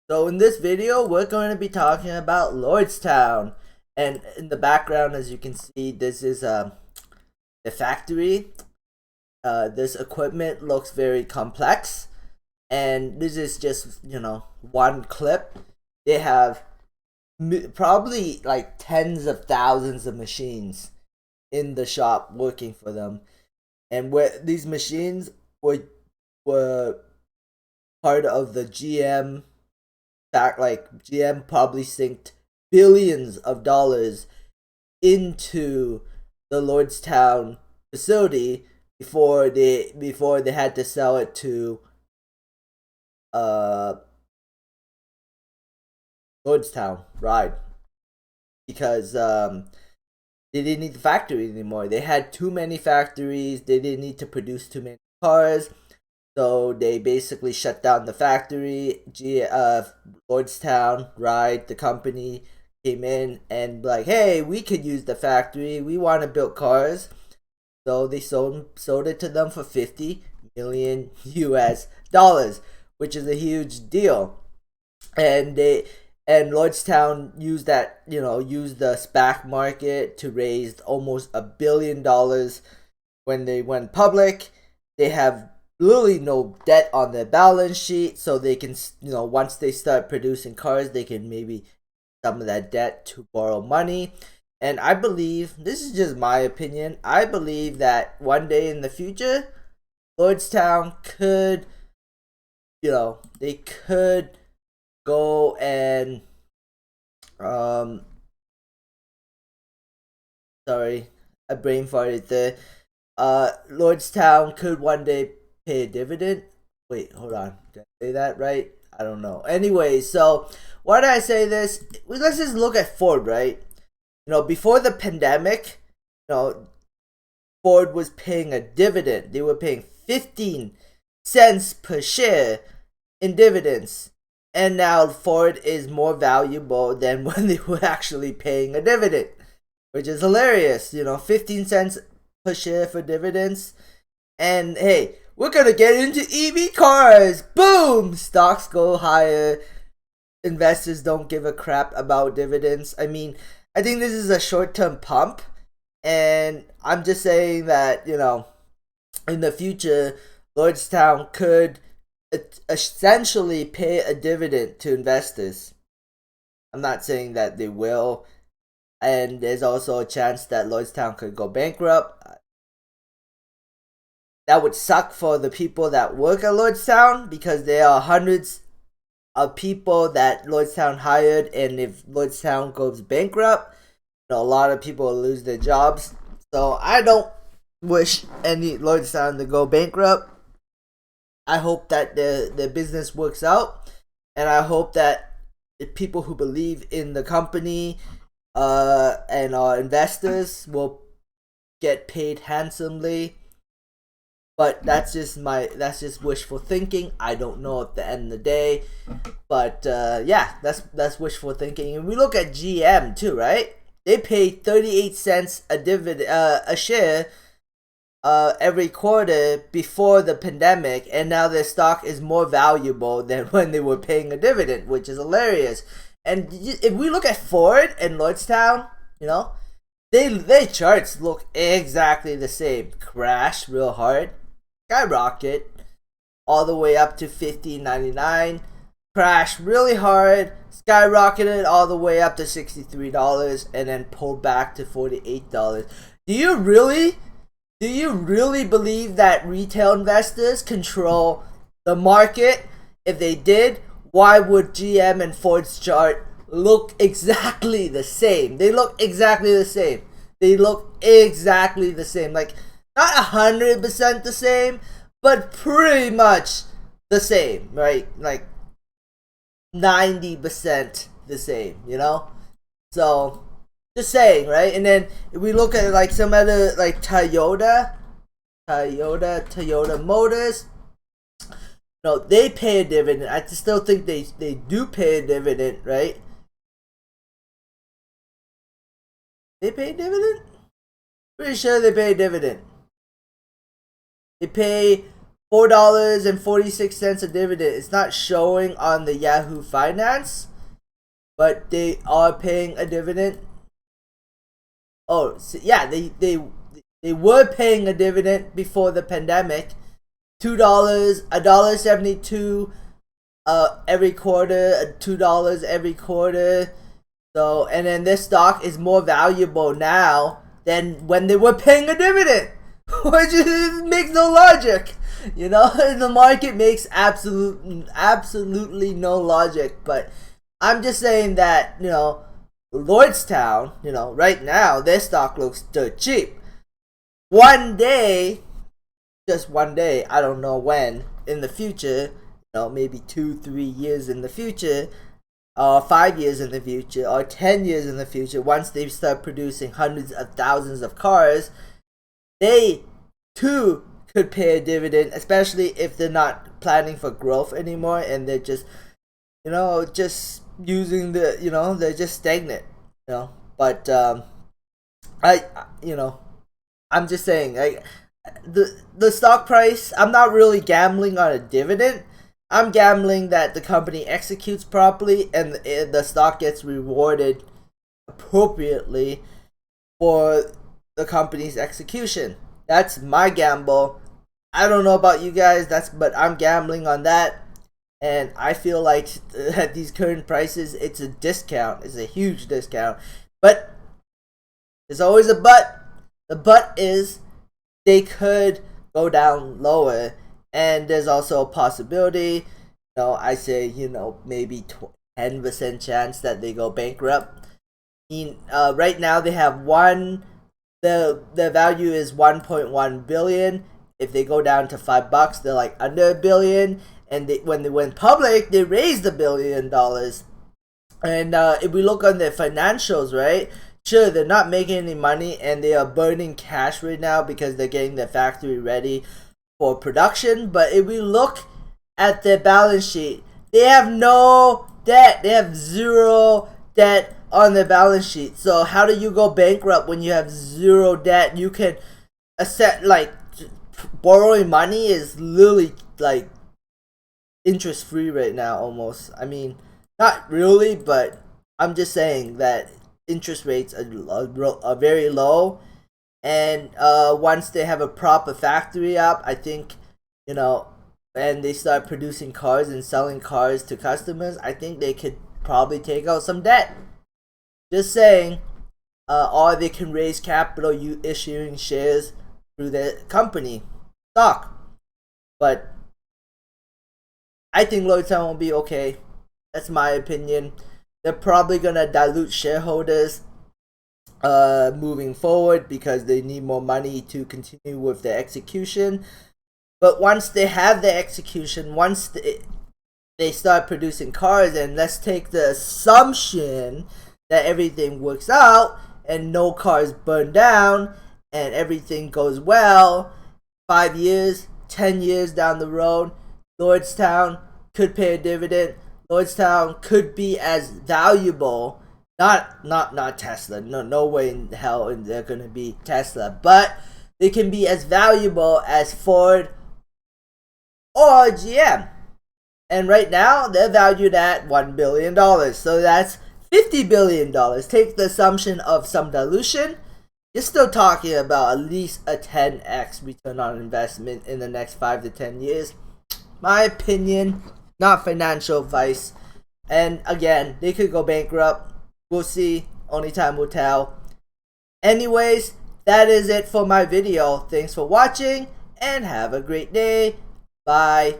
So in this video, we're going to be talking about Lordstown. And in the background, as you can see, this is the factory. This equipment looks very complex. And this is just, one clip. They have probably like tens of thousands of machines in the shop working for them. And where these machines were part of the GM fact, like GM probably synced billions of dollars into the Lordstown facility before they had to sell it to uh Lordstown, right? Because they didn't need the factory anymore. They had too many factories. They didn't need to produce too many cars. So they basically shut down the factory. Lordstown, right? The company came in and like, hey, we could use the factory. We want to build cars. So they sold it to them for 50 million US dollars, which is a huge deal. And Lordstown used the SPAC market to raise almost $1 billion when they went public. They have literally no debt on their balance sheet, so they can, once they start producing cars, they can maybe some of that debt to borrow money. And I believe, this is just my opinion, I believe that one day in the future, Lordstown could, they could go and sorry, I brain farted there. Lordstown could one day pay a dividend. Wait, hold on. Did I say that right? I don't know. Anyway, so why did I say this? Let's just look at Ford, right? Before the pandemic, Ford was paying a dividend. They were paying 15 cents per share in dividends. And now Ford is more valuable than when they were actually paying a dividend, which is hilarious. 15 cents per share for dividends. And hey, we're gonna get into EV cars. Boom! Stocks go higher. Investors don't give a crap about dividends. I mean, I think this is a short-term pump. And I'm just saying that, in the future, Lordstown could essentially pay a dividend to investors. I'm not saying that they will. And there's also a chance that Lordstown could go bankrupt. That would suck for the people that work at Lordstown, because there are hundreds of people that Lordstown hired, and if Lordstown goes bankrupt, a lot of people will lose their jobs. So I don't wish any Lordstown to go bankrupt. I hope that the business works out, and I hope that people who believe in the company and our investors will get paid handsomely. But that's just wishful thinking. I don't know at the end of the day, but yeah, that's wishful thinking. And we look at GM too, right? They pay 38 cents a share every quarter before the pandemic, and now their stock is more valuable than when they were paying a dividend, which is hilarious. And if we look at Ford and Lordstown, their charts look exactly the same. Crash real hard, skyrocket all the way up to $15.99. Crash really hard, skyrocketed all the way up to $63, and then pulled back to $48. Do you really believe that retail investors control the market? If they did, why would GM and Ford's chart look exactly the same? They look exactly the same. Like, not 100% the same, but pretty much the same, right? Like 90% the same, So, just saying, right? And then if we look at like some other, like Toyota Motors, they pay a dividend. I still think they do pay a dividend, right? They pay a dividend? Pretty sure they pay a dividend. They pay $4.46 a dividend. It's not showing on the Yahoo Finance, but they are paying a dividend. Oh, so yeah, they were paying a dividend before the pandemic. $2, $1.72 every quarter, $2 every quarter. So, and then this stock is more valuable now than when they were paying a dividend, which makes no logic. You know, the market makes absolutely no logic. But I'm just saying that, you know, Lordstown, you know, right now their stock looks dirt cheap. One day, just one day, I don't know when in the future, you know, maybe 2-3 years in the future, or 5 years in the future, or 10 years in the future, once they start producing hundreds of thousands of cars, they too could pay a dividend, especially if they're not planning for growth anymore and they're just, you know, just using the, you know, they're just stagnant, you know. But you know, I'm just saying, like, the stock price, I'm not really gambling on a dividend. I'm gambling that the company executes properly and the stock gets rewarded appropriately for the company's execution. That's my gamble. I don't know about you guys, but I'm gambling on that. And I feel like at these current prices, it's a discount. It's a huge discount. But there's always a but. The but is they could go down lower. And there's also a possibility, you know, I say, you know, maybe 10% chance that they go bankrupt. Right now they have the value is 1.1 billion. If they go down to $5, they're like under $1 billion. And when they went public, they raised $1 billion. And if we look on their financials, right? Sure, they're not making any money and they are burning cash right now because they're getting their factory ready for production. But if we look at their balance sheet, they have no debt. They have zero debt on their balance sheet. So how do you go bankrupt when you have zero debt? You can like borrowing money is literally like interest free right now almost. I mean, not really, but I'm just saying that interest rates are very low. And once they have a proper factory up, I think, you know, and they start producing cars and selling cars to customers, I think they could probably take out some debt. Just saying. Or they can raise capital issuing shares through their company stock. But I think Lordstown will be okay. That's my opinion. They're probably gonna dilute shareholders moving forward because they need more money to continue with the execution. But once they have the execution, once they start producing cars, and let's take the assumption that everything works out and no cars burn down and everything goes well, 5 years, 10 years down the road, Lordstown could pay a dividend. Lordstown could be as valuable, not Tesla. No way in hell they're gonna be Tesla, but they can be as valuable as Ford or GM. And right now they're valued at $1 billion. So that's $50 billion. Take the assumption of some dilution. You're still talking about at least a 10x return on investment in the next 5 to 10 years. My opinion, not financial advice. And again, they could go bankrupt. We'll see. Only time will tell. Anyways, that is it for my video. Thanks for watching and have a great day. Bye.